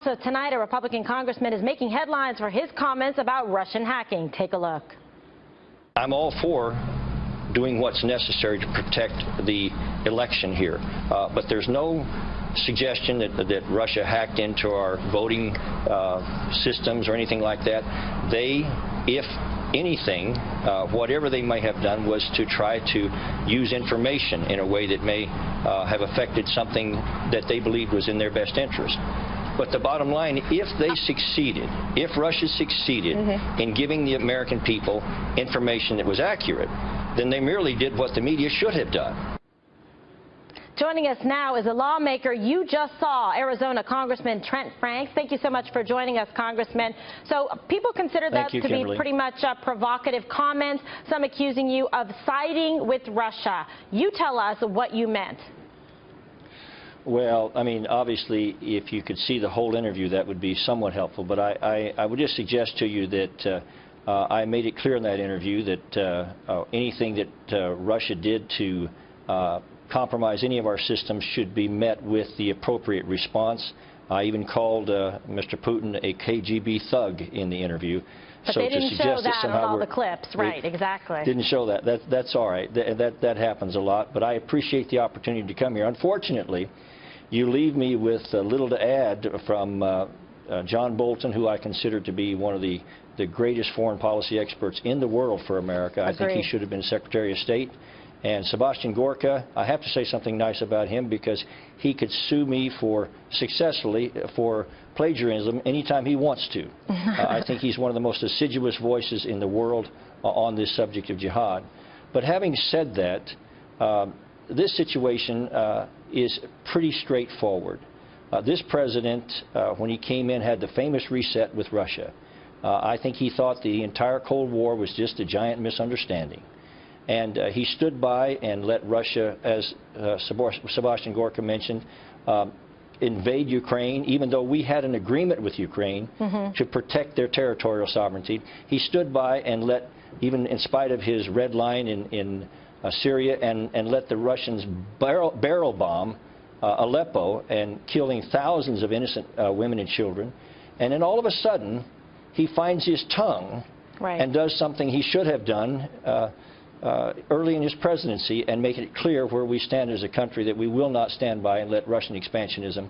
So tonight, a Republican congressman is making headlines for his comments about Russian hacking. Take a look. I'm all for doing what's necessary to protect the election here, but there's no suggestion that Russia hacked into our voting systems or anything like that. They, if anything, whatever they may have done was to try to use information in a way that may have affected something that they believed was in their best interest. But the bottom line, if they succeeded, if Russia succeeded in giving the American people information that was accurate, then they merely did what the media should have done. Joining us now is a lawmaker you just saw, Arizona Congressman Trent Franks. Thank you so much for joining us, Congressman. So people consider that to be pretty much provocative comments, some accusing you of siding with Russia. You tell us what you meant. Well, I mean, obviously, if you could see the whole interview, that would be somewhat helpful. But I would just suggest to you that I made it clear in that interview that anything that Russia did to compromise any of our systems should be met with the appropriate response. I even called Mr. Putin a KGB thug in the interview. But so they didn't to suggest show that on all the clips, right? Exactly. Didn't show that. That's all right. That happens a lot. But I appreciate the opportunity to come here. Unfortunately, you leave me with little to add from John Bolton, who I consider to be one of the greatest foreign policy experts in the world for America. Agreed. I think he should have been Secretary of State. And Sebastian Gorka, I have to say something nice about him because he could sue me successfully for plagiarism anytime he wants to. I think he's one of the most assiduous voices in the world on this subject of jihad. But having said that, this situation is pretty straightforward. This president, when he came in, had the famous reset with Russia. I think he thought the entire Cold War was just a giant misunderstanding. And he stood by and let Russia, as Sebastian Gorka mentioned, invade Ukraine, even though we had an agreement with Ukraine to protect their territorial sovereignty. He stood by and let, even in spite of his red line in Syria, and let the Russians barrel bomb Aleppo and killing thousands of innocent women and children. And then all of a sudden, he finds his tongue and does something he should have done early in his presidency and make it clear where we stand as a country, that we will not stand by and let Russian expansionism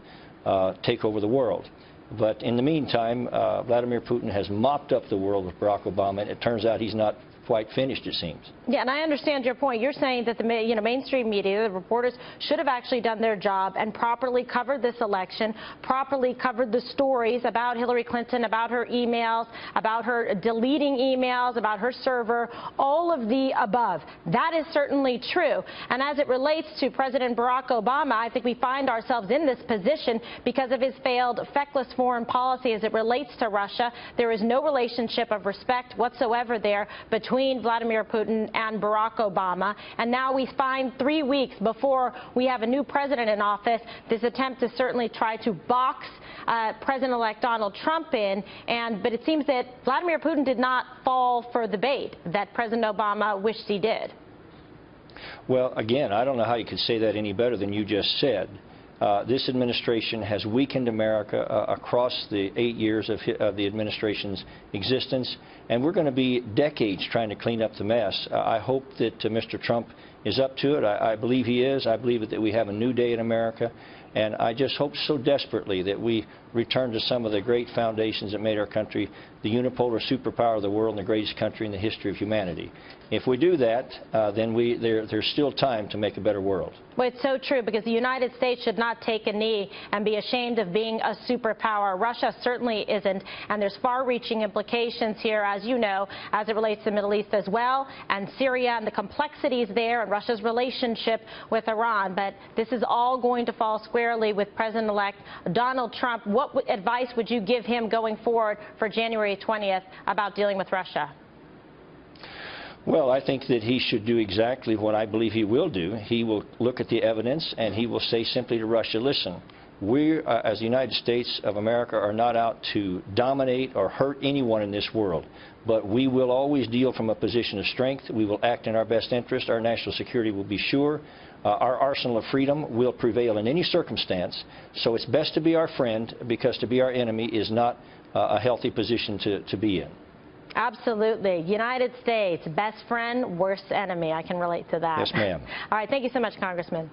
take over the world. But in the meantime, Vladimir Putin has mopped up the world with Barack Obama, and it turns out he's not quite finished, it seems. Yeah, and I understand your point. You're saying that the mainstream media, the reporters, should have actually done their job and properly covered this election, properly covered the stories about Hillary Clinton, about her emails, about her deleting emails, about her server, all of the above. That is certainly true. And as it relates to President Barack Obama, I think we find ourselves in this position because of his failed, feckless foreign policy as it relates to Russia. There is no relationship of respect whatsoever there between Vladimir Putin and Barack Obama. And now we find 3 weeks before we have a new president in office, this attempt to certainly try to box President-elect Donald Trump in. But it seems that Vladimir Putin did not fall for the bait that President Obama wished he did. Well, again, I don't know how you could say that any better than you just said. This administration has weakened America across the 8 years of the administration's existence, and we're going to be decades trying to clean up the mess. I hope that Mr. Trump is up to it. I believe he is. I believe that we have a new day in America, and I just hope so desperately that we return to some of the great foundations that made our country the unipolar superpower of the world and the greatest country in the history of humanity. If we do that, then there's still time to make a better world. Well, it's so true, because the United States should not take a knee and be ashamed of being a superpower. Russia certainly isn't, and there's far-reaching implications here, as you know, as it relates to the Middle East as well, and Syria and the complexities there, and Russia's relationship with Iran. But this is all going to fall squarely with President-elect Donald Trump. What advice would you give him going forward for January 20th about dealing with Russia? Well, I think that he should do exactly what I believe he will do. He will look at the evidence, and he will say simply to Russia, listen, we, as the United States of America, are not out to dominate or hurt anyone in this world, but we will always deal from a position of strength. We will act in our best interest. Our national security will be sure. our arsenal of freedom will prevail in any circumstance. So it's best to be our friend, because to be our enemy is not a healthy position to be in. Absolutely. United States, best friend, worst enemy. I can relate to that. Yes, ma'am. All right. Thank you so much, Congressman.